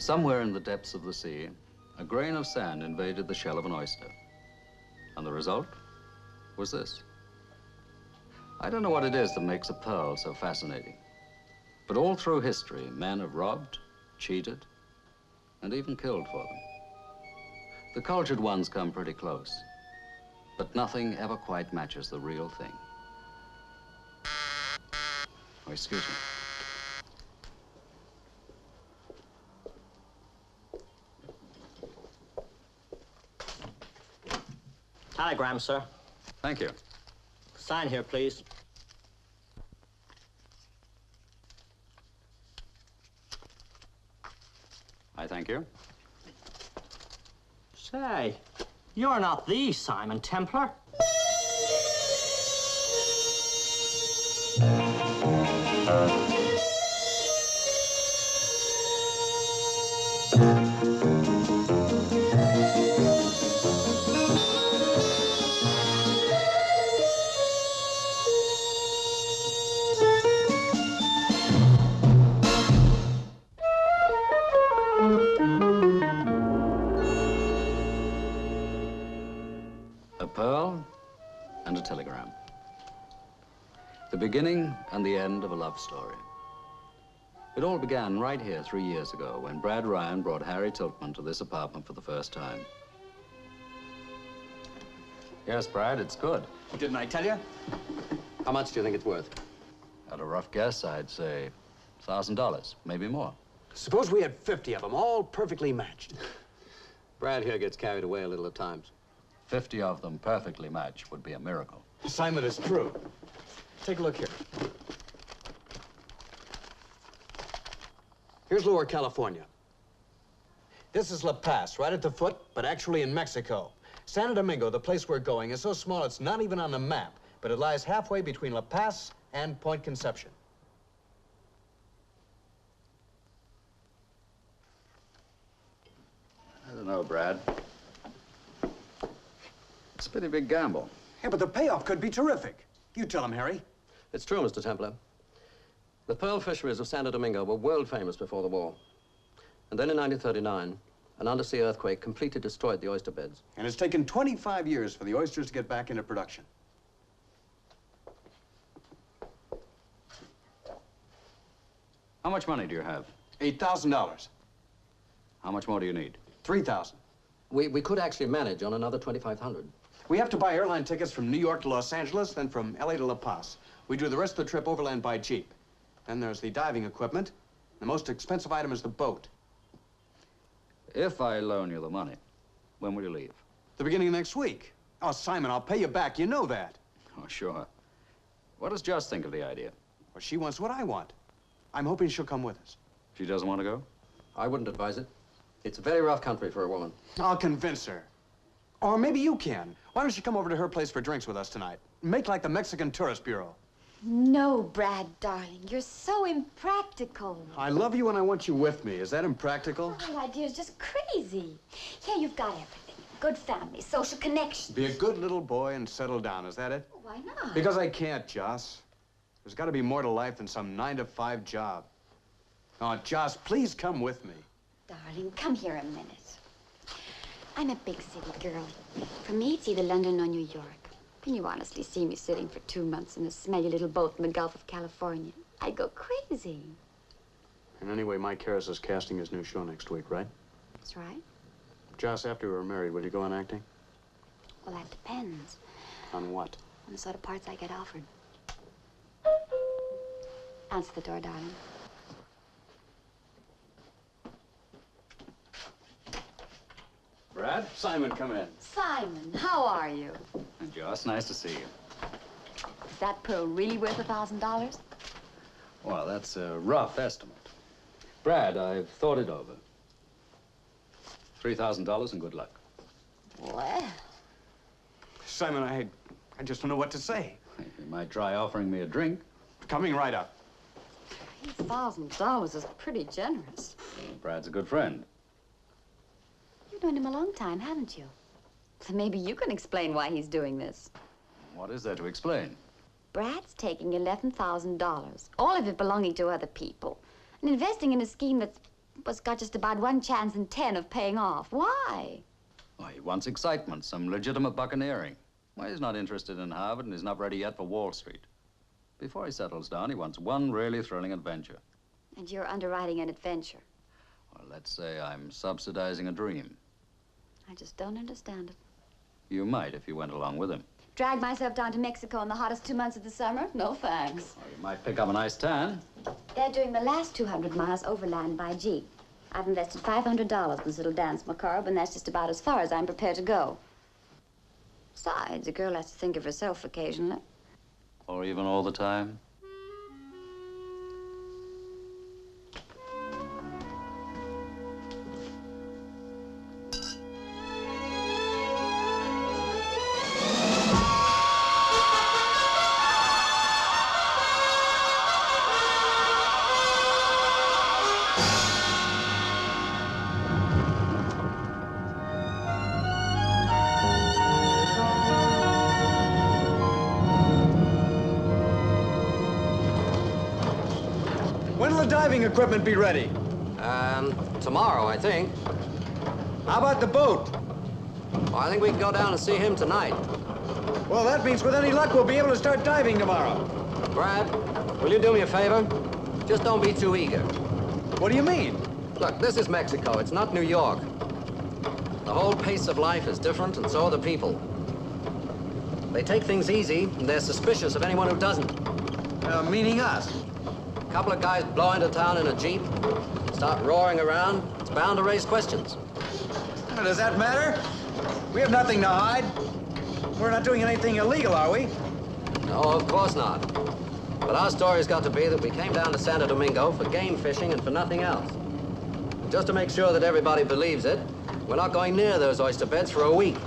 Somewhere in the depths of the sea, a grain of sand invaded the shell of an oyster. And the result was this. I don't know what it is that makes a pearl so fascinating. But all through history, men have robbed, cheated, and even killed for them. The cultured ones come pretty close, but nothing ever quite matches the real thing. Oh, excuse me. Telegram, sir. Thank you. Sign here, please. I thank you. Say, you're not the Simon Templar. A pearl and a telegram. The beginning and the end of a love story. It all began right here 3 years ago when Brad Ryan brought Harry Tiltman to this apartment for the first time. Yes, Brad, it's good. Didn't I tell you? How much do you think it's worth? At a rough guess, I'd say $1,000, maybe more. Suppose we had 50 of them, all perfectly matched. Brad here gets carried away a little at times. 50 of them perfectly matched would be a miracle. Simon, is true. Take a look here. Here's Lower California. This is La Paz, right at the foot, but actually in Mexico. San Domingo, the place we're going, is so small it's not even on the map, but it lies halfway between La Paz and Point Conception. I don't know, Brad. It's a pretty big gamble. Yeah, but the payoff could be terrific. You tell him, Harry. It's true, Mr. Templar. The pearl fisheries of San Domingo were world famous before the war. And then in 1939, an undersea earthquake completely destroyed the oyster beds. And it's taken 25 years for the oysters to get back into production. How much money do you have? $8,000. How much more do you need? $3,000. We could actually manage on another $2,500. We have to buy airline tickets from New York to Los Angeles, then from LA to La Paz. We do the rest of the trip overland by jeep. Then there's the diving equipment. The most expensive item is the boat. If I loan you the money, when will you leave? The beginning of next week. Oh, Simon, I'll pay you back. You know that. Oh, sure. What does Joss think of the idea? Well, she wants what I want. I'm hoping she'll come with us. She doesn't want to go? I wouldn't advise it. It's a very rough country for a woman. I'll convince her. Or maybe you can. Why don't you come over to her place for drinks with us tonight? Make like the Mexican Tourist Bureau. No, Brad, darling. You're so impractical. I love you and I want you with me. Is that impractical? The whole idea is just crazy. Yeah, you've got everything. Good family, social connections. Be a good little boy and settle down. Is that it? Why not? Because I can't, Joss. There's got to be more to life than some 9-to-5 job. Oh, Joss, please come with me. Darling, come here a minute. I'm a big city girl. For me, it's either London or New York. Can you honestly see me sitting for 2 months in a smelly little boat in the Gulf of California? I'd go crazy. And anyway, Mike Harris is casting his new show next week, right? That's right. Joss, after we were married, would you go on acting? Well, that depends. On what? On the sort of parts I get offered. Answer the door, darling. Brad? Simon, come in. Simon, how are you? And Joss, nice to see you. Is that pearl really worth $1,000? Well, that's a rough estimate. Brad, I've thought it over. $3,000 and good luck. Well. Simon, I just don't know what to say. You might try offering me a drink. Coming right up. $3,000 is pretty generous. Brad's a good friend. You've known him a long time, haven't you? So maybe you can explain why he's doing this. What is there to explain? Brad's taking $11,000, all of it belonging to other people, and investing in a scheme that's But's got just about 1 chance in 10 of paying off. Why? Well, he wants excitement, some legitimate buccaneering. Well, he's not interested in Harvard and he's not ready yet for Wall Street. Before he settles down, he wants one really thrilling adventure. And you're underwriting an adventure. Well, let's say I'm subsidizing a dream. I just don't understand it. You might if you went along with him. Drag myself down to Mexico in the hottest 2 months of the summer? No thanks. Well, you might pick up a nice tan. They're doing the last 200 miles overland by jeep. I've invested $500 in this little dance macabre, and that's just about as far as I'm prepared to go. Besides, a girl has to think of herself occasionally. Or even all the time. When will the diving equipment be ready? Tomorrow, I think. How about the boat? Well, I think we can go down and see him tonight. Well, that means with any luck, we'll be able to start diving tomorrow. Brad, will you do me a favor? Just don't be too eager. What do you mean? Look, this is Mexico. It's not New York. The whole pace of life is different, and so are the people. They take things easy, and they're suspicious of anyone who doesn't. Meaning us? A couple of guys blow into town in a jeep, start roaring around. It's bound to raise questions. Does that matter? We have nothing to hide. We're not doing anything illegal, are we? No, of course not. But our story's got to be that we came down to San Domingo for game fishing and for nothing else. Just to make sure that everybody believes it, we're not going near those oyster beds for a week.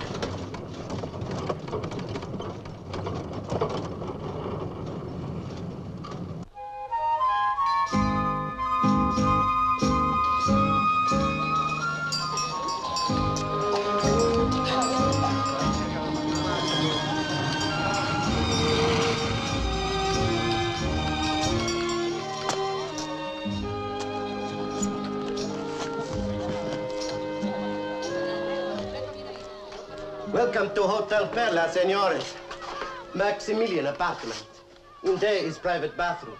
Welcome to Hotel Perla, senores. Maximilian apartment. In there is private bathroom.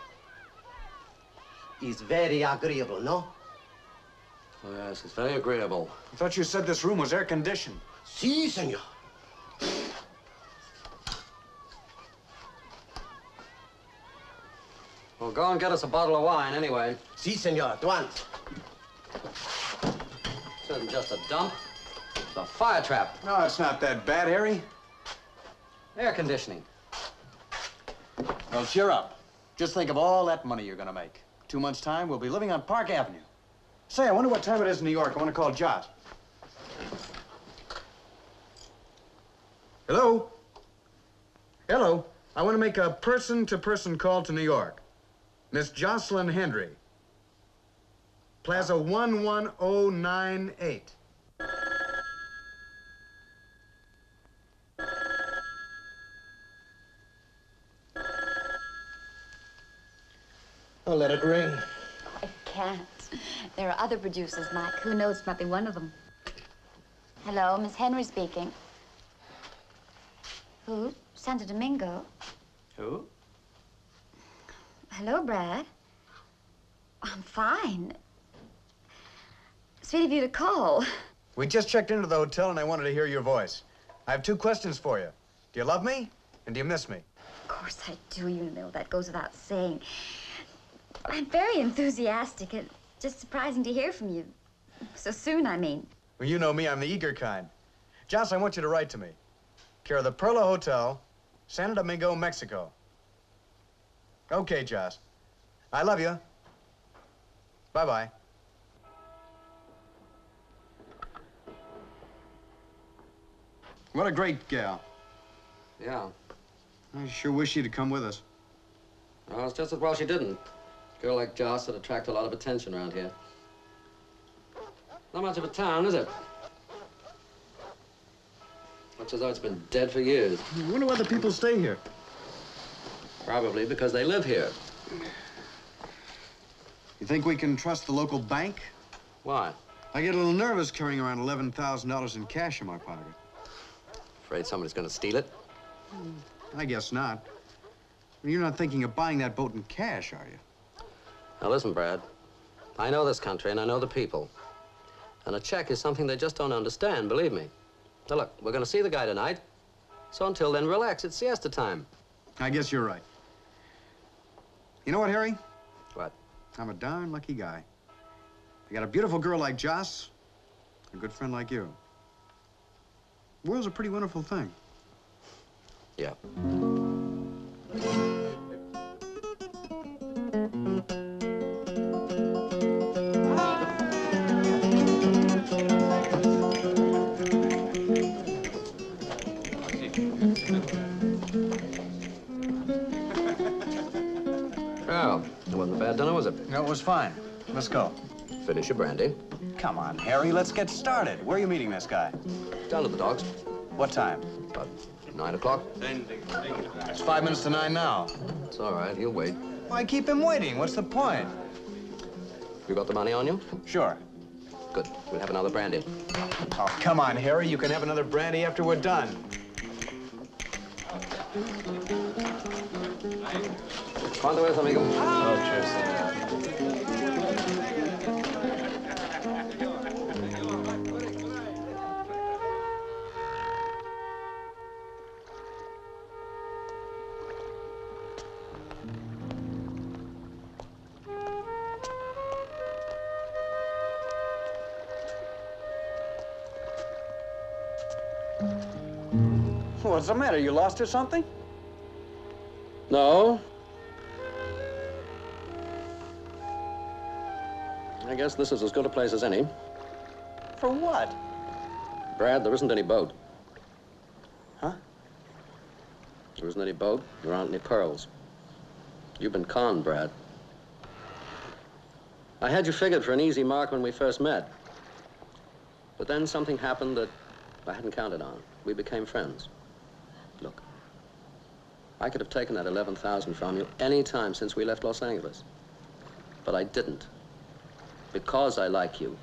Is very agreeable, no? Oh, yes, it's very agreeable. I thought you said this room was air-conditioned. Si, senor. Well, go and get us a bottle of wine, anyway. Si, senor, at once. This isn't just a dump. It's a fire trap. No, it's not that bad, Harry. Air conditioning. Well, cheer up. Just think of all that money you're gonna make. 2 months' time, we'll be living on Park Avenue. Say, I wonder what time it is in New York. I want to call Josh. Hello? Hello. I want to make a person-to-person call to New York. Miss Jocelyn Hendry. Plaza 11098. Oh, let it ring. I can't. There are other producers, Mike. Who knows? It might be one of them. Hello, Miss Henry speaking. Who? San Domingo? Who? Hello, Brad. I'm fine. Sweet of you to call. We just checked into the hotel and I wanted to hear your voice. I have 2 questions for you. Do you love me? And do you miss me? Of course I do, you know. That goes without saying. I'm very enthusiastic. It's just surprising to hear from you. So soon, I mean. Well, you know me, I'm the eager kind. Joss, I want you to write to me. Care of the Perla Hotel, San Domingo, Mexico. Okay, Joss. I love you. Bye-bye. What a great gal. Yeah. I sure wish she'd have come with us. Well, it's just as well she didn't. A girl like Joss would attract a lot of attention around here. Not much of a town, is it? Much as though it's been dead for years. I wonder why the people stay here. Probably because they live here. You think we can trust the local bank? Why? I get a little nervous carrying around $11,000 in cash in my pocket. Afraid somebody's gonna steal it? I guess not. You're not thinking of buying that boat in cash, are you? Now listen, Brad. I know this country and I know the people. And a check is something they just don't understand, believe me. Now look, we're gonna see the guy tonight. So until then, relax. It's siesta time. I guess you're right. You know what, Harry? What? I'm a darn lucky guy. I got a beautiful girl like Joss, a good friend like you. The world's a pretty wonderful thing. Yeah. Well, it wasn't a bad dinner, was it? No, it was fine. Let's go. Finish your brandy. Come on, Harry, let's get started. Where are you meeting this guy? Down to the dogs. What time? About 9 o'clock. It's 5 minutes to 9 now. It's all right, he'll wait. Why keep him waiting? What's the point? You got the money on you? Sure. Good. We'll have another brandy. Oh, come on, Harry. You can have another brandy after we're done. ¿Cuánto es, amigo? Oh, cheers. What's the matter? You lost or something? No. I guess this is as good a place as any. For what? Brad, there isn't any boat. Huh? There isn't any boat. There aren't any pearls. You've been conned, Brad. I had you figured for an easy mark when we first met. But then something happened that I hadn't counted on. We became friends. Look, I could have taken that 11,000 from you any time since we left Los Angeles. But I didn't. Because I like you.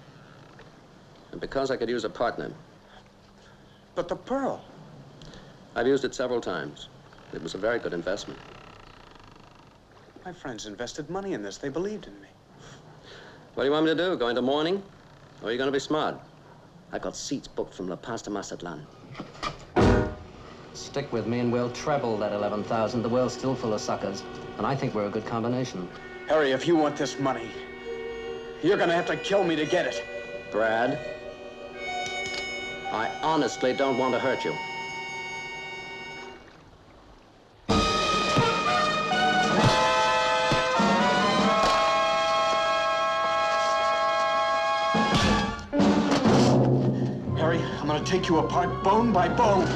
And because I could use a partner. But the pearl. I've used it several times. It was a very good investment. My friends invested money in this. They believed in me. What do you want me to do? Go into mourning? Or are you going to be smart? I've got seats booked from La Paz to Mazatlan. Stick with me and we'll treble that 11,000. The world's still full of suckers. And I think we're a good combination. Harry, if you want this money, you're gonna have to kill me to get it. Brad, I honestly don't want to hurt you. Harry, I'm gonna take you apart bone by bone.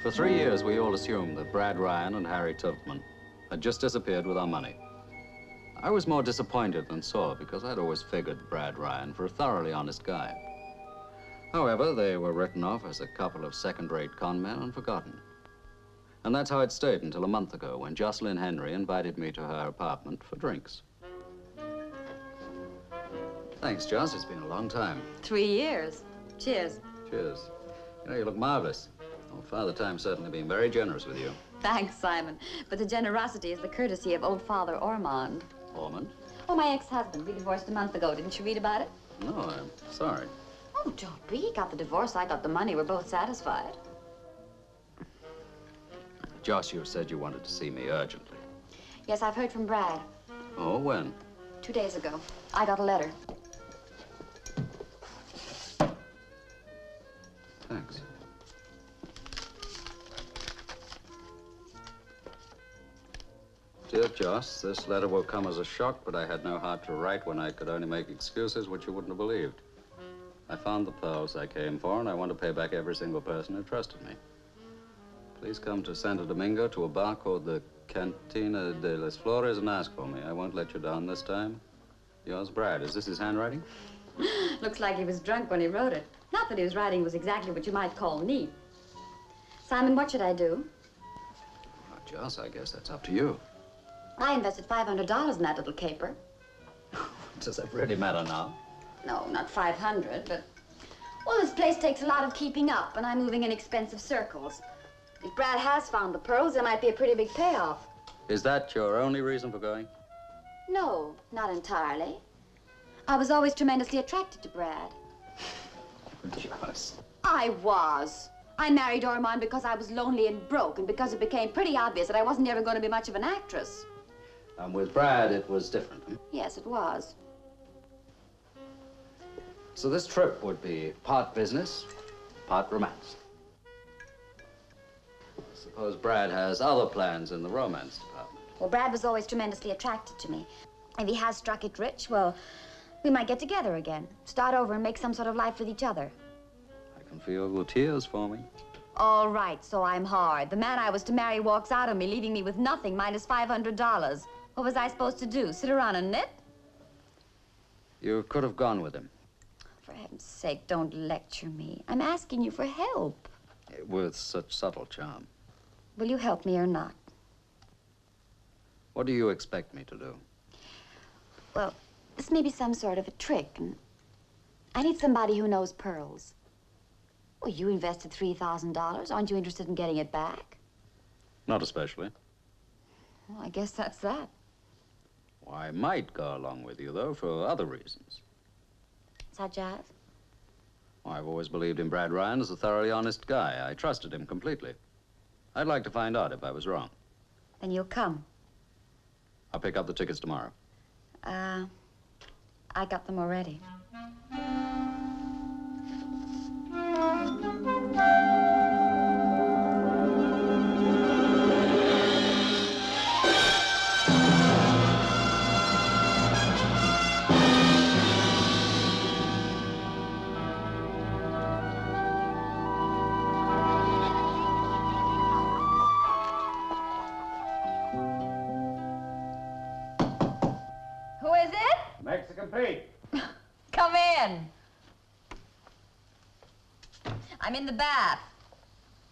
For 3 years, we all assumed that Brad Ryan and Harry Tiltman had just disappeared with our money. I was more disappointed than sore because I'd always figured Brad Ryan for a thoroughly honest guy. However, they were written off as a couple of second-rate con men and forgotten. And that's how it stayed until a month ago when Jocelyn Henry invited me to her apartment for drinks. Thanks, Joss. It's been a long time. 3 years. Cheers. Cheers. You know, you look marvelous. Oh, Father Time's certainly been very generous with you. Thanks, Simon. But the generosity is the courtesy of old Father Ormond. Ormond? Oh, my ex-husband. We divorced a month ago. Didn't you read about it? No, I'm sorry. Oh, don't be. He got the divorce. I got the money. We're both satisfied. Josh, you said you wanted to see me urgently. Yes, I've heard from Brad. Oh, when? 2 days ago. I got a letter. Thanks. Dear Joss, this letter will come as a shock, but I had no heart to write when I could only make excuses which you wouldn't have believed. I found the pearls I came for, and I want to pay back every single person who trusted me. Please come to Santo Domingo to a bar called the Cantina de las Flores and ask for me. I won't let you down this time. Yours, Brad. Is this his handwriting? Looks like he was drunk when he wrote it. Not that his writing was exactly what you might call neat. Simon, what should I do? Well, Joss, I guess that's up to you. I invested $500 in that little caper. Does that really matter now? No, not 500, but... Well, this place takes a lot of keeping up, and I'm moving in expensive circles. If Brad has found the pearls, there might be a pretty big payoff. Is that your only reason for going? No, not entirely. I was always tremendously attracted to Brad. Joss. I was. I married Ormond because I was lonely and broke, and because it became pretty obvious that I wasn't ever going to be much of an actress. And with Brad, it was different. Yes, it was. So this trip would be part business, part romance. Suppose Brad has other plans in the romance department. Well, Brad was always tremendously attracted to me. If he has struck it rich, well, we might get together again, start over and make some sort of life with each other. I can feel the tears forming. All right, so I'm hard. The man I was to marry walks out on me, leaving me with nothing, minus $500. What was I supposed to do, sit around and knit? You could have gone with him. For heaven's sake, don't lecture me. I'm asking you for help. With such subtle charm. Will you help me or not? What do you expect me to do? Well, this may be some sort of a trick, and I need somebody who knows pearls. Well, you invested $3,000. Aren't you interested in getting it back? Not especially. Well, I guess that's that. Well, I might go along with you, though, for other reasons. Such as? Well, I've always believed in Brad Ryan as a thoroughly honest guy. I trusted him completely. I'd like to find out if I was wrong. Then you'll come. I'll pick up the tickets tomorrow. I got them already. Who is it? Mexican Pete. Come in. I'm in the bath.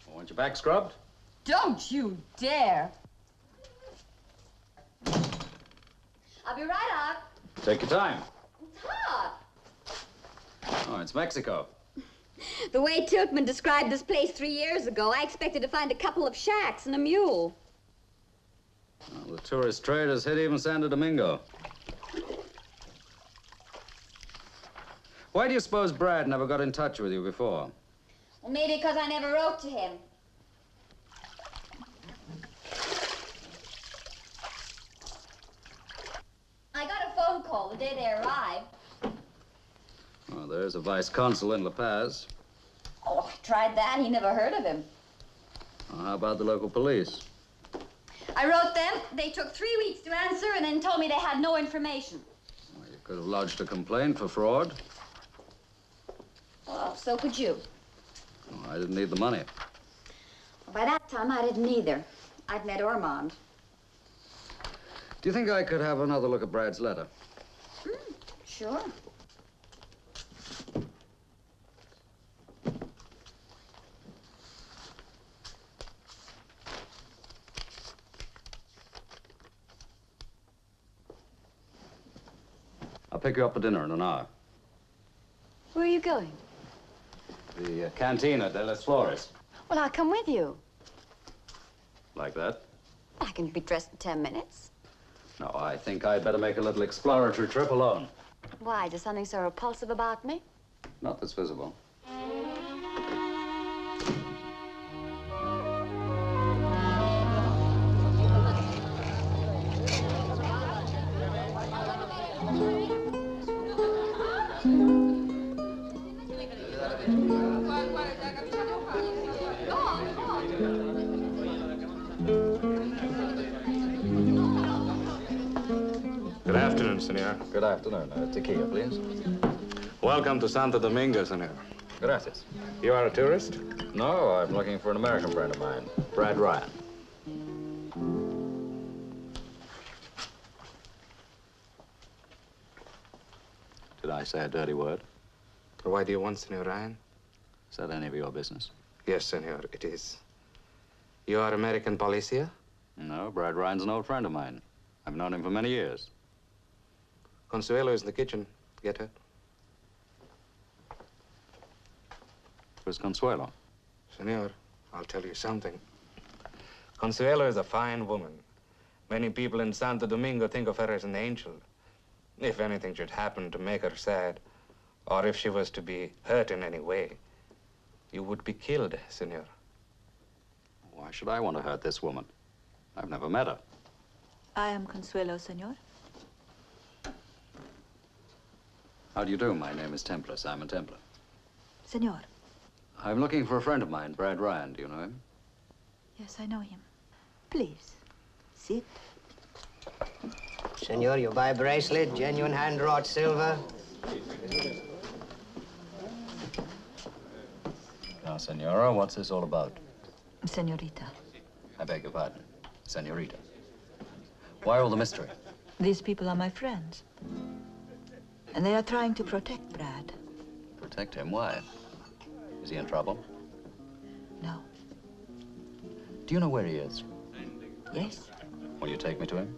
Want your back scrubbed? Don't you dare. I'll be right out. Take your time. It's hot. Oh, it's Mexico. The way Tiltman described this place 3 years ago, I expected to find a couple of shacks and a mule. Well, the tourist trade has hit even Santo Domingo. Why do you suppose Brad never got in touch with you before? Well, maybe because I never wrote to him. I got a phone call the day they arrived. Oh, there's a vice consul in La Paz. Oh, I tried that. He never heard of him. Well, how about the local police? I wrote them. They took 3 weeks to answer and then told me they had no information. Well, you could have lodged a complaint for fraud. Well, so could you. Oh, I didn't need the money. Well, By that time, I didn't either. I'd met Ormond. Do you think I could have another look at Brad's letter? Sure. I'll pick you up for dinner in an hour. Where are you going? The Cantina de las Flores. Well, I'll come with you. Like that? I can be dressed in 10 minutes. No, I think I'd better make a little exploratory trip alone. Why? Is there something so repulsive about me? Not that's visible. Good afternoon, senor. Good afternoon. Tequila, please. Welcome to Santo Domingo, senor. Gracias. You are a tourist? No, I'm looking for an American friend of mine, Brad Ryan. Did I say a dirty word? Why do you want Senor Ryan? Is that any of your business? Yes, senor, it is. You are American policia? No, Brad Ryan's an old friend of mine. I've known him for many years. Consuelo is in the kitchen. Get her. Who's Consuelo? Senor, I'll tell you something. Consuelo is a fine woman. Many people in Santo Domingo think of her as an angel. If anything should happen to make her sad, or if she was to be hurt in any way, you would be killed, senor. Why should I want to hurt this woman? I've never met her. I am Consuelo, senor. How do you do? My name is Templar, Simon Templar. Senor. I'm looking for a friend of mine, Brad Ryan. Do you know him? Yes, I know him. Please, sit. Senor, you buy bracelet, genuine hand-wrought silver. Now, Senora, what's this all about? Senorita. I beg your pardon. Senorita. Why all the mystery? These people are my friends. And they are trying to protect Brad. Protect him? Why? Is he in trouble? No. Do you know where he is? Yes? Will you take me to him?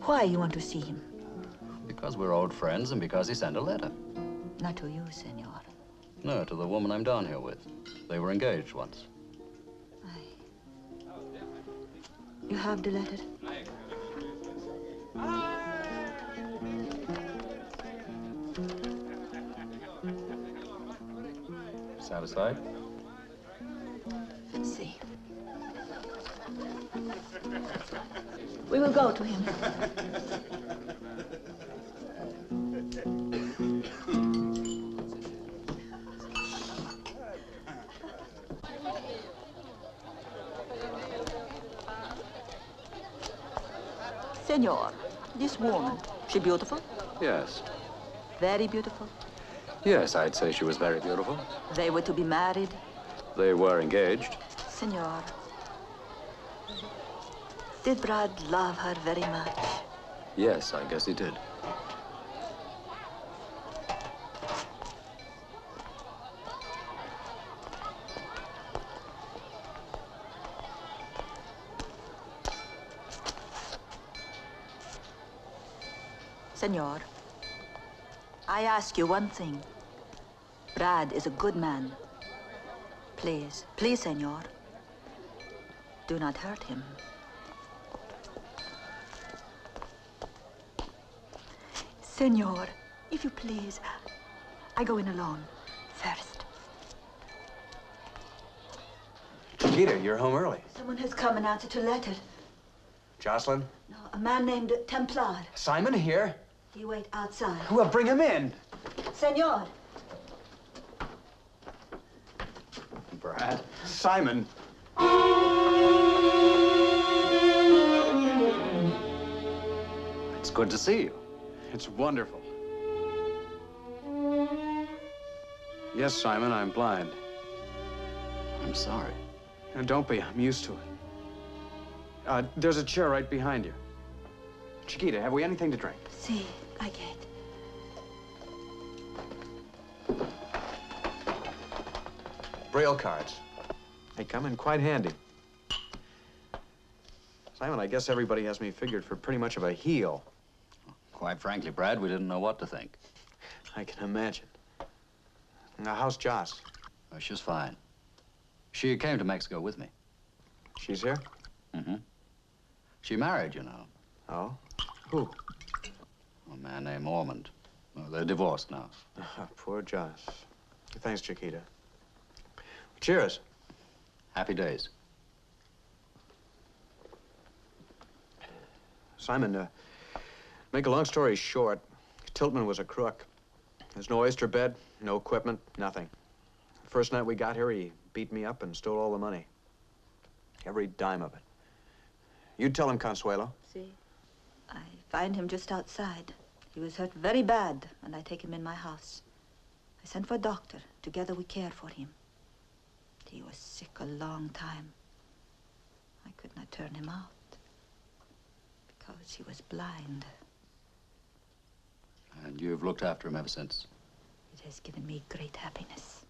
Why you want to see him? Because we're old friends and because he sent a letter. Not to you, senor. No, to the woman I'm down here with. They were engaged once. You have the letter? Satisfied? See. We will go to him. Senor, this woman, she beautiful? Yes. Very beautiful? Yes, I'd say she was very beautiful. They were to be married? They were engaged. Senor, did Brad love her very much? Yes, I guess he did. Senor, I ask you one thing. Brad is a good man. Please, please, senor, do not hurt him. Senor, if you please, I go in alone first. Chiquita, you're home early. Someone has come in answer to a letter. Jocelyn? No, a man named Templar. Simon here? You wait outside. Well, bring him in. Senor. Brad? Simon. It's good to see you. It's wonderful. Yes, Simon, I'm blind. I'm sorry. No, don't be. I'm used to it. There's a chair right behind you. Chiquita, have we anything to drink? Si, I get. Braille cards. They come in quite handy. Simon, I guess everybody has me figured for pretty much of a heel. Quite frankly, Brad, we didn't know what to think. I can imagine. Now, how's Joss? Oh, she's fine. She came to Mexico with me. She's here? Mm-hmm. She married, you know. Oh? Who? A man named Ormond. Well, they're divorced now. Poor Joss. Thanks, Chiquita. Cheers. Happy days. Simon, make a long story short, Tiltman was a crook. There's no oyster bed, no equipment, nothing. The first night we got here, he beat me up and stole all the money. Every dime of it. You tell him, Consuelo. See, I find him just outside. He was hurt very bad, and I take him in my house. I sent for a doctor. Together we cared for him. He was sick a long time. I could not turn him out because he was blind. And you've looked after him ever since? It has given me great happiness.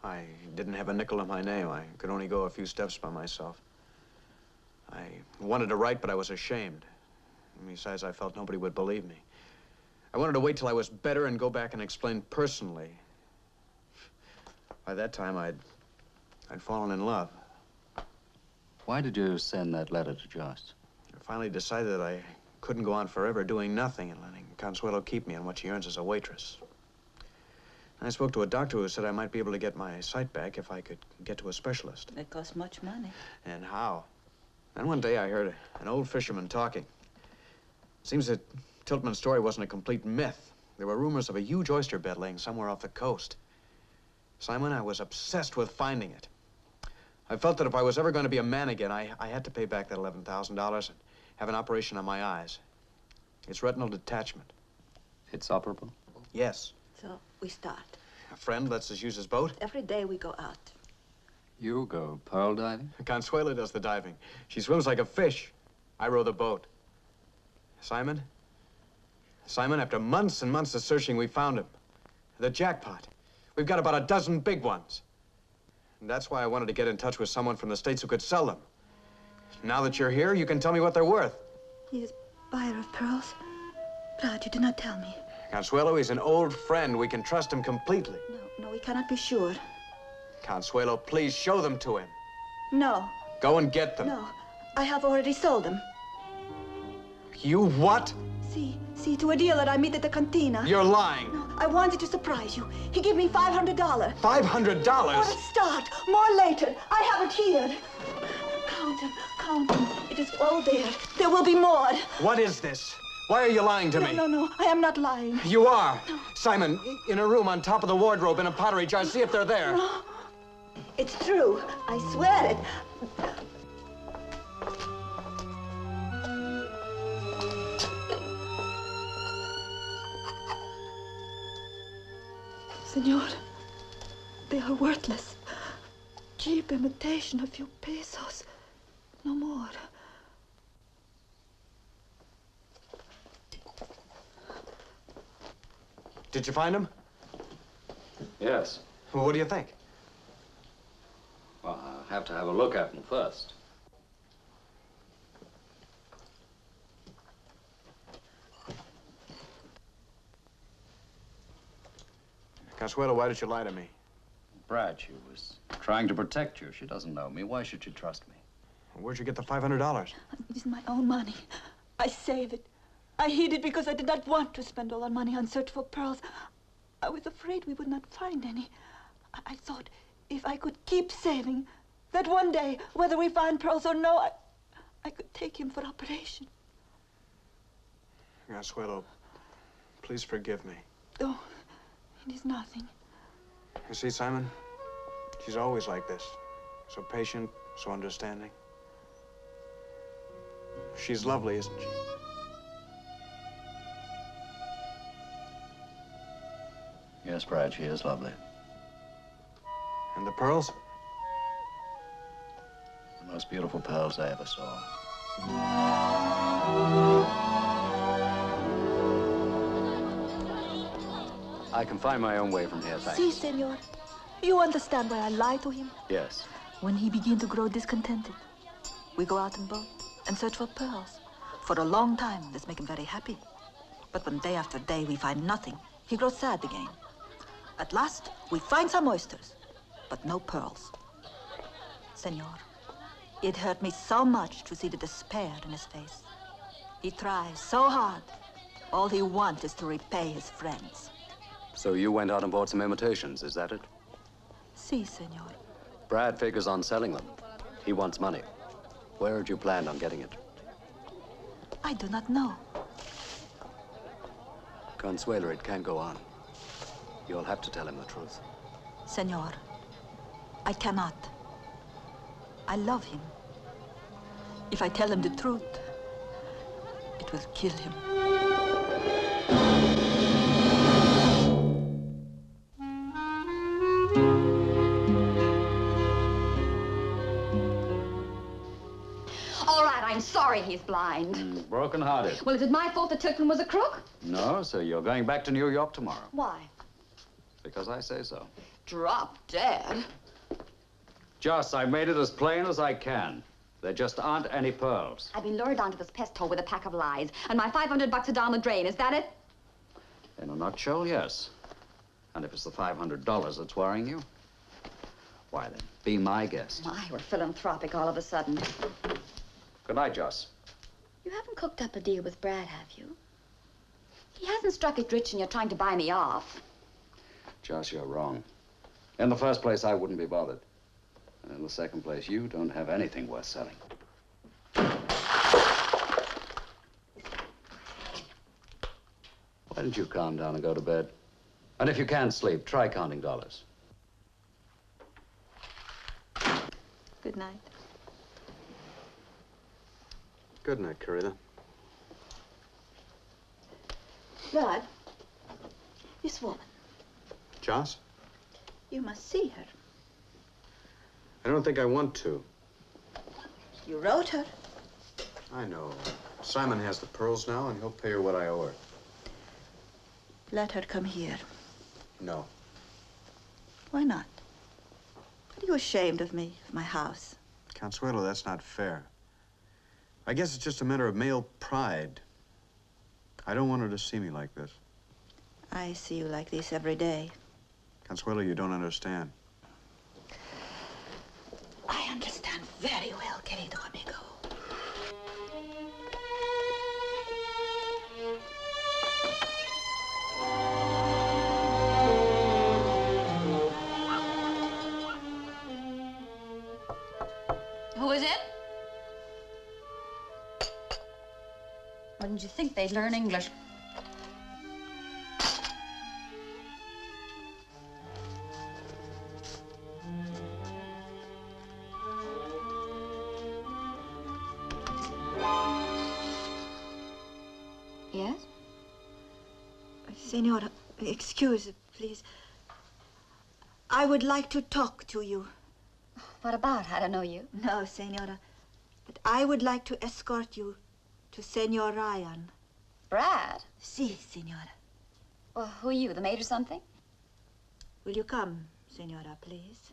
I didn't have a nickel in my name. I could only go a few steps by myself. I wanted to write, but I was ashamed. And besides, I felt nobody would believe me. I wanted to wait till I was better and go back and explain personally. By that time, I'd fallen in love. Why did you send that letter to Joss? I finally decided that I couldn't go on forever doing nothing and letting Consuelo keep me on what she earns as a waitress. I spoke to a doctor who said I might be able to get my sight back if I could get to a specialist. It costs much money. And how? Then one day I heard an old fisherman talking. Seems that Tiltman's story wasn't a complete myth. There were rumors of a huge oyster bed laying somewhere off the coast. Simon, I was obsessed with finding it. I felt that if I was ever going to be a man again, I had to pay back that $11,000 and have an operation on my eyes. It's retinal detachment. It's operable? Yes. So we start. A friend lets us use his boat. Every day we go out. You go pearl diving? Consuelo does the diving. She swims like a fish. I row the boat. Simon, after months and months of searching, we found him. The jackpot. We've got about a dozen big ones. And that's why I wanted to get in touch with someone from the States who could sell them. Now that you're here, you can tell me what they're worth. He is buyer of pearls. Brad, you did not tell me. Consuelo, he's an old friend. We can trust him completely. No, we cannot be sure. Consuelo, please show them to him. No. Go and get them. No, I have already sold them. You what? See, to a dealer I meet at the cantina. You're lying. No, I wanted to surprise you. He gave me $500. $500? For a start. More later. I have it here. Count them. It is all there. There will be more. What is this? Why are you lying to me? No, I am not lying. You are. No. Simon, in a room on top of the wardrobe in a pottery jar, see if they're there. No. It's true. I swear it. Senor, they are worthless. Cheap imitation, a few pesos. No more. Did you find him? Yes. Well, what do you think? Well, I'll have to have a look at them first. Consuelo, why did you lie to me? Brad, she was trying to protect you. She doesn't know me. Why should she trust me? Where'd you get the $500? It is my own money. I save it. I hid it because I did not want to spend all our money on search for pearls. I was afraid we would not find any. I thought if I could keep saving, that one day, whether we find pearls or no, I could take him for operation. Consuelo, please forgive me. Oh, it is nothing. You see, Simon, she's always like this. So patient, so understanding. She's lovely, isn't she? Yes, Brad, she is lovely. And the pearls? Most beautiful pearls I ever saw. I can find my own way from here, thanks. Si, senor. You understand why I lie to him? Yes. When he begins to grow discontented, we go out in boat and search for pearls. For a long time, this makes him very happy. But when day after day we find nothing, he grows sad again. At last, we find some oysters, but no pearls. Senor, it hurt me so much to see the despair in his face. He tries so hard. All he wants is to repay his friends. So you went out and bought some imitations, is that it? Si, senor. Brad figures on selling them. He wants money. Where had you planned on getting it? I do not know. Consuelo, it can't go on. You'll have to tell him the truth. Senor, I cannot. I love him. If I tell him the truth, it will kill him. All right, I'm sorry he's blind. Broken-hearted. Well, is it my fault that Tilton was a crook? No, so you're going back to New York tomorrow. Why? Because I say so. Drop dead. Joss, I made it as plain as I can. There just aren't any pearls. I've been lured onto this pest hole with a pack of lies, and my $500 are down the drain. Is that it? In a nutshell, yes. And if it's the $500 that's worrying you, why then, be my guest. My, we're philanthropic all of a sudden. Good night, Joss. You haven't cooked up a deal with Brad, have you? He hasn't struck it rich and you're trying to buy me off. Joss, you're wrong. In the first place, I wouldn't be bothered. And in the second place, you don't have anything worth selling. Why don't you calm down and go to bed? And if you can't sleep, try counting dollars. Good night. Good night, Carita. Brad, this woman, Joss? you must see her. I don't think I want to. You wrote her. I know. Simon has the pearls now, and he'll pay her what I owe her. Let her come here. No. Why not? Are you ashamed of me, of my house? Consuelo, that's not fair. I guess it's just a matter of male pride. I don't want her to see me like this. I see you like this every day. Consuelo, you don't understand. I understand very well, querido amigo. Who is it? Why didn't you think they'd learn English? Yes? Senora, excuse, please. I would like to talk to you. What about? I don't know you. No, senora. But I would like to escort you to Senor Ryan. Brad? Si, senora. Well, who are you, the maid or something? Will you come, senora, please?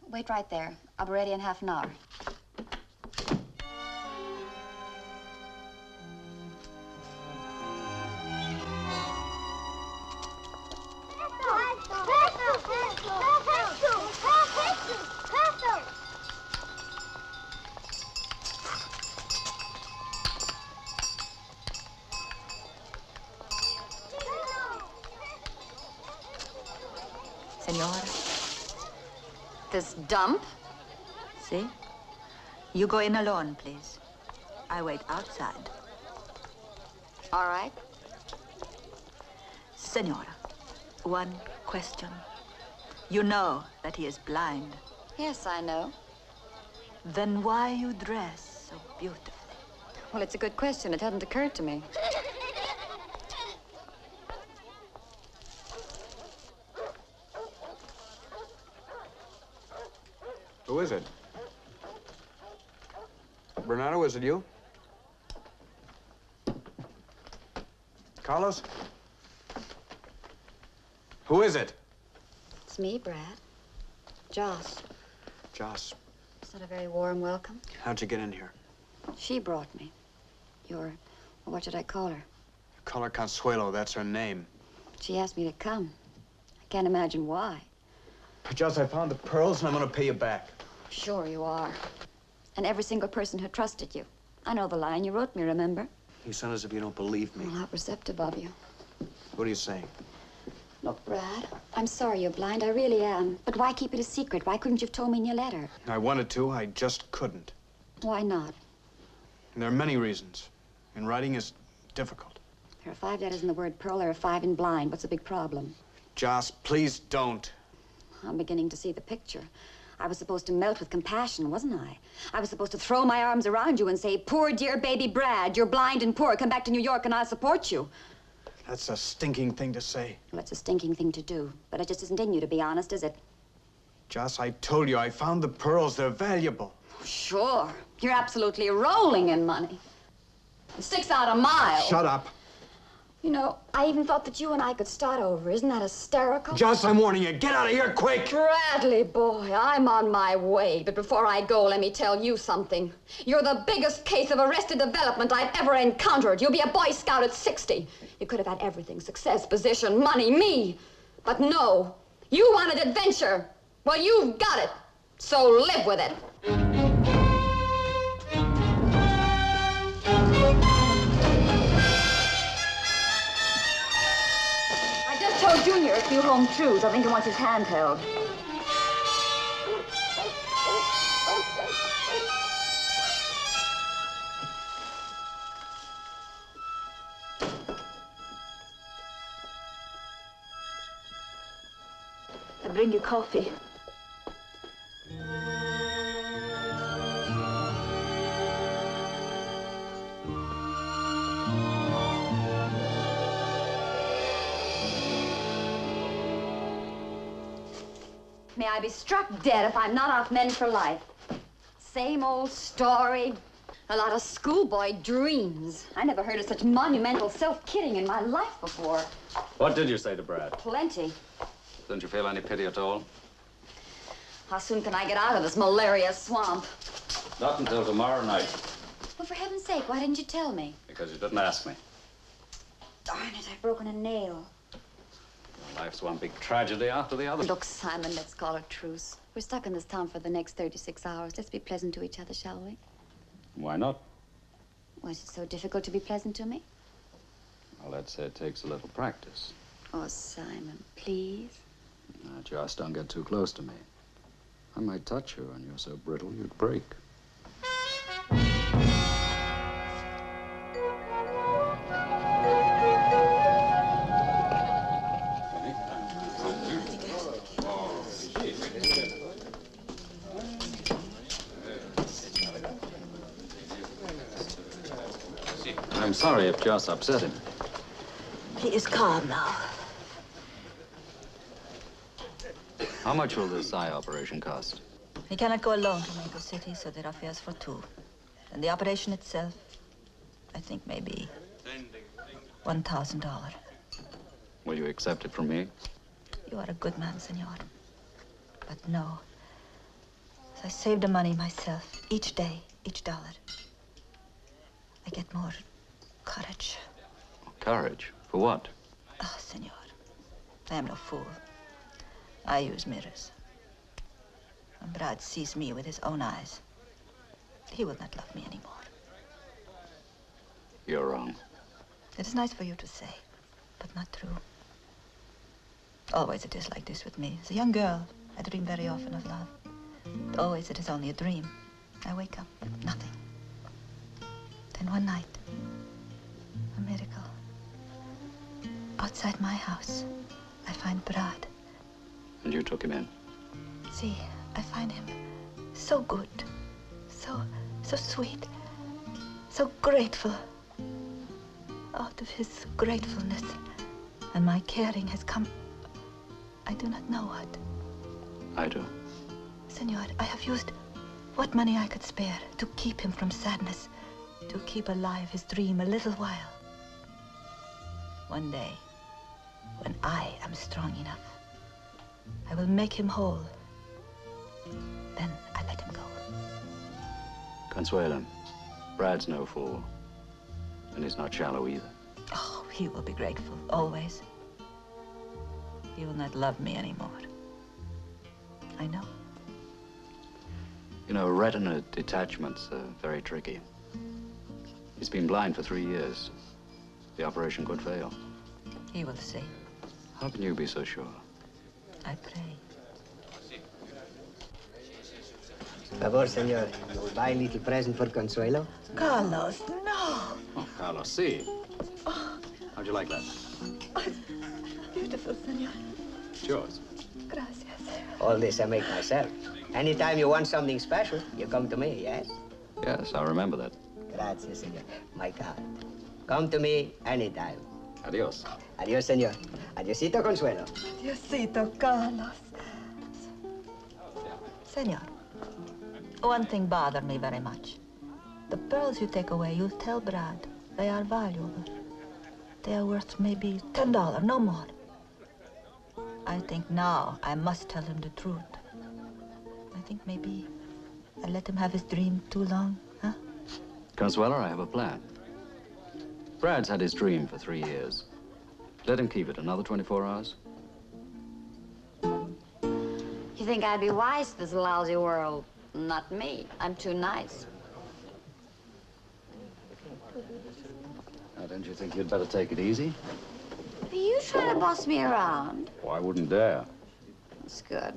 Wait right there. I'll be ready in half an hour. Senora. This dump? See? You go in alone, please. I wait outside. All right. Senora, one question. You know that he is blind. Yes, I know. Then why you dress so beautifully? Well, it's a good question. It hadn't occurred to me. Who is it? Bernardo, is it you? Carlos? Who is it? It's me, Brad. Joss. Joss. Is that a very warm welcome? How'd you get in here? She brought me. Your, what should I call her? Call her Consuelo, that's her name. She asked me to come. I can't imagine why. But Joss, I found the pearls and I'm gonna pay you back. Sure you are. And every single person who trusted you. I know the line you wrote me, remember? You sound as if you don't believe me. Well, how receptive of you. What are you saying? Look, Brad, I'm sorry you're blind. I really am. But why keep it a secret? Why couldn't you have told me in your letter? I wanted to, I just couldn't. Why not? And there are many reasons. And writing is difficult. There are 5 letters in the word pearl. There are 5 in blind. What's the big problem? Joss, please don't. I'm beginning to see the picture. I was supposed to melt with compassion, wasn't I? I was supposed to throw my arms around you and say, poor dear baby Brad, you're blind and poor. Come back to New York and I'll support you. That's a stinking thing to say. Well, it's a stinking thing to do. But it just isn't in you, to be honest, is it? Joss, I told you, I found the pearls. They're valuable. Sure. You're absolutely rolling in money. It sticks out a mile. Shut up. You know, I even thought that you and I could start over. Isn't that hysterical? Joss, I'm warning you. Get out of here quick. Bradley, boy, I'm on my way. But before I go, let me tell you something. You're the biggest case of arrested development I've ever encountered. You'll be a Boy Scout at 60. You could have had everything. Success, position, money, me. But no, you wanted adventure. Well, you've got it. So live with it. I told Junior a few home truths. I think he wants his hand held. I bring you coffee. May I be struck dead if I'm not off men for life. Same old story. A lot of schoolboy dreams. I never heard of such monumental self-kidding in my life before. What did you say to Brad? Plenty. Didn't you feel any pity at all? How soon can I get out of this malaria swamp? Not until tomorrow night. Well, for heaven's sake, why didn't you tell me? Because you didn't ask me. Darn it, I've broken a nail. Life's one big tragedy after the other. Look, Simon, let's call a truce. We're stuck in this town for the next 36 hours. Let's be pleasant to each other, shall we? Why not? Why is it so difficult to be pleasant to me? Well, let's say it takes a little practice. Oh, Simon, please. Now, just don't get too close to me. I might touch you, and you're so brittle you'd break. I'm sorry if Joss upset him. He is calm now. How much will this eye operation cost? He cannot go alone to Mexico City, so there are fares for 2. And the operation itself, I think maybe $1,000. Will you accept it from me? You are a good man, senor. But no. So I save the money myself, each day, each dollar. I get more courage. Courage? For what? Oh, senor, I am no fool. I use mirrors. When Brad sees me with his own eyes, he will not love me anymore. You're wrong. It is nice for you to say, but not true. Always it is like this with me. As a young girl, I dream very often of love. But always it is only a dream. I wake up, nothing. Then one night, a miracle. Outside my house, I find Brad. And you took him in? See, I find him so good, so sweet, so grateful. Out of his gratefulness and my caring has come, I do not know what. I do. Senor, I have used What money I could spare to keep him from sadness, to keep alive his dream a little while. One day, when I am strong enough, I will make him whole. Then I let him go. Consuelo, Brad's no fool. And he's not shallow either. Oh, he will be grateful, always. He will not love me anymore. I know. You know, retina detachments are very tricky. He's been blind for 3 years. The operation could fail. He will see. How can you be so sure? I pray. Favor, senor. Buy a little present for Consuelo. Carlos, no. Oh, Carlos, see. How'd you like that? Beautiful, senor. It's yours. Gracias. All this I make myself. Anytime you want something special, you come to me, yes? Yes, I remember that. Gracias, senor. My card. Come to me anytime. Adios. Adios, senor. Adiosito, Consuelo. Diosito, Carlos. Senor, one thing bothered me very much. The pearls you take away, you tell Brad they are valuable. They are worth maybe $10, no more. I think now I must tell him the truth. I think maybe I let him have his dream too long, huh? Consuelo, I have a plan. Brad's had his dream for 3 years. Let him keep it another 24 hours. You think I'd be wise to this lousy world? Not me. I'm too nice. Now, don't you think you'd better take it easy? Are you trying to boss me around? Oh, I wouldn't dare. That's good.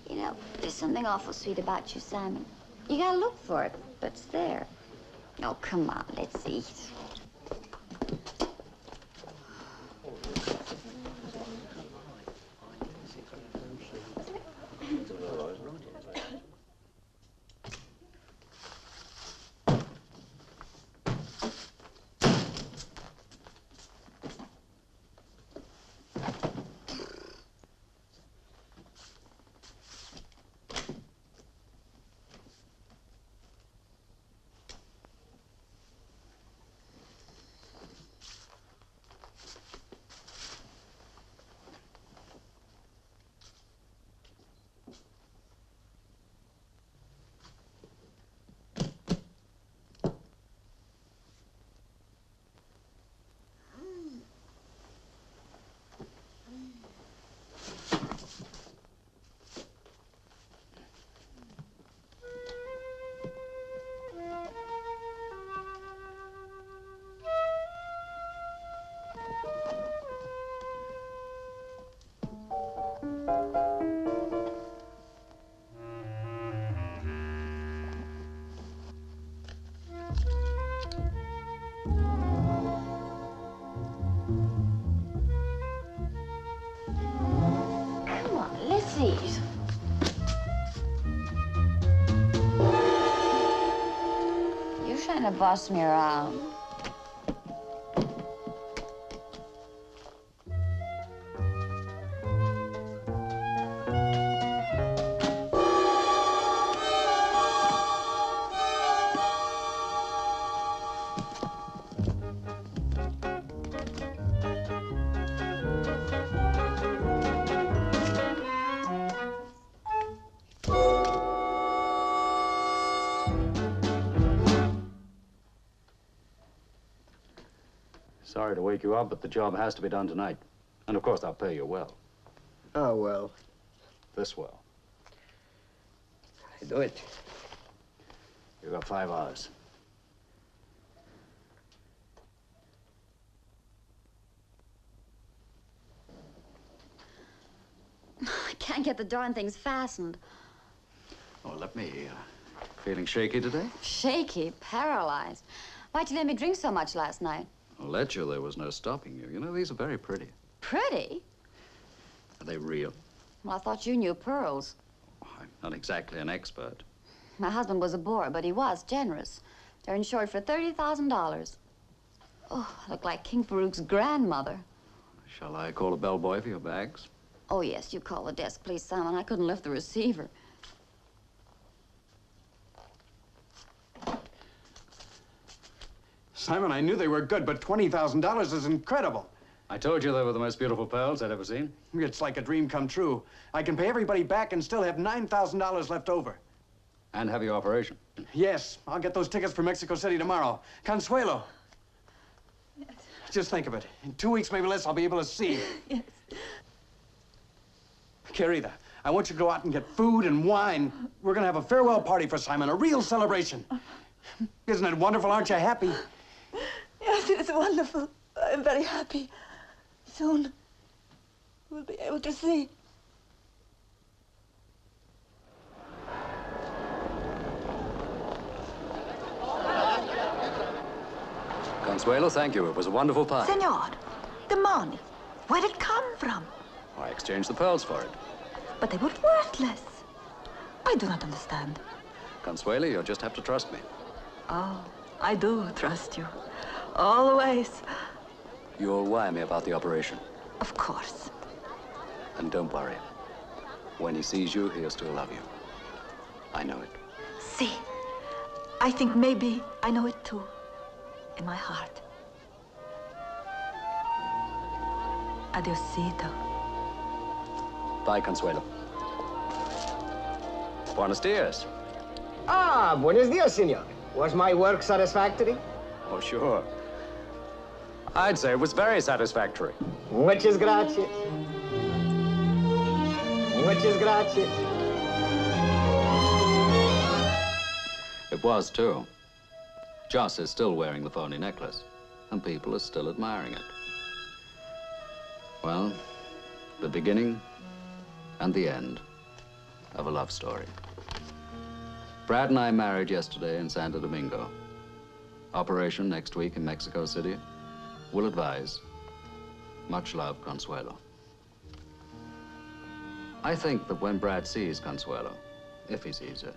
You know, there's something awful sweet about you, Simon. You gotta look for it, but it's there. Oh, come on, let's eat. You're trying to boss me around. Sorry to wake you up, but the job has to be done tonight. And of course, I'll pay you well. Oh, well. This well. I do it. You've got 5 hours. I can't get the darn things fastened. Oh, let me. Feeling shaky today? Shaky, paralyzed. Why'd you let me drink so much last night? I'll let you. There was no stopping you. You know, these are very pretty. Pretty? Are they real? Well, I thought you knew pearls. Oh, I'm not exactly an expert. My husband was a bore, but he was generous. They're insured for $30,000. Oh, I look like King Farouk's grandmother. Shall I call a bellboy for your bags? Oh, yes, you call the desk, please, Simon. I couldn't lift the receiver. Simon, I knew they were good, but $20,000 is incredible. I told you they were the most beautiful pearls I'd ever seen. It's like a dream come true. I can pay everybody back and still have $9,000 left over. And have your operation. Yes, I'll get those tickets for Mexico City tomorrow. Consuelo. Yes. Just think of it. In 2 weeks, maybe less, I'll be able to see. Yes. Querida, I want you to go out and get food and wine. We're gonna have a farewell party for Simon, a real celebration. Isn't it wonderful? Aren't you happy? Yes, it's wonderful. I'm very happy. Soon, we'll be able to see. Consuelo, thank you. It was a wonderful party. Senor, the money, where did it come from? I exchanged the pearls for it. But they were worthless. I do not understand. Consuelo, you'll just have to trust me. Oh, I do trust you. Always. You'll wire me about the operation. Of course. And don't worry. When he sees you, he'll still love you. I know it. See, I think maybe I know it too. In my heart. Adiosito. Bye, Consuelo. Buenos dias. Ah, buenos dias, senor. Was my work satisfactory? Oh, sure. I'd say it was very satisfactory. Muchas gracias. Muchas gracias. It was, too. Jos is still wearing the phony necklace, and people are still admiring it. Well, the beginning and the end of a love story. Brad and I married yesterday in San Domingo. Operation next week in Mexico City. Will advise. Much love, Consuelo. I think that when Brad sees Consuelo, if he sees her,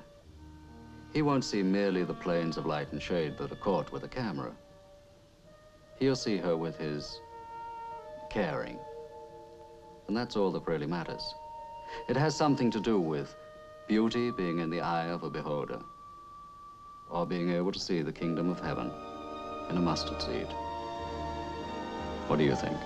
he won't see merely the planes of light and shade that are caught with a camera. He'll see her with his caring. And that's all that really matters. It has something to do with beauty being in the eye of a beholder, or being able to see the kingdom of heaven in a mustard seed. What do you think?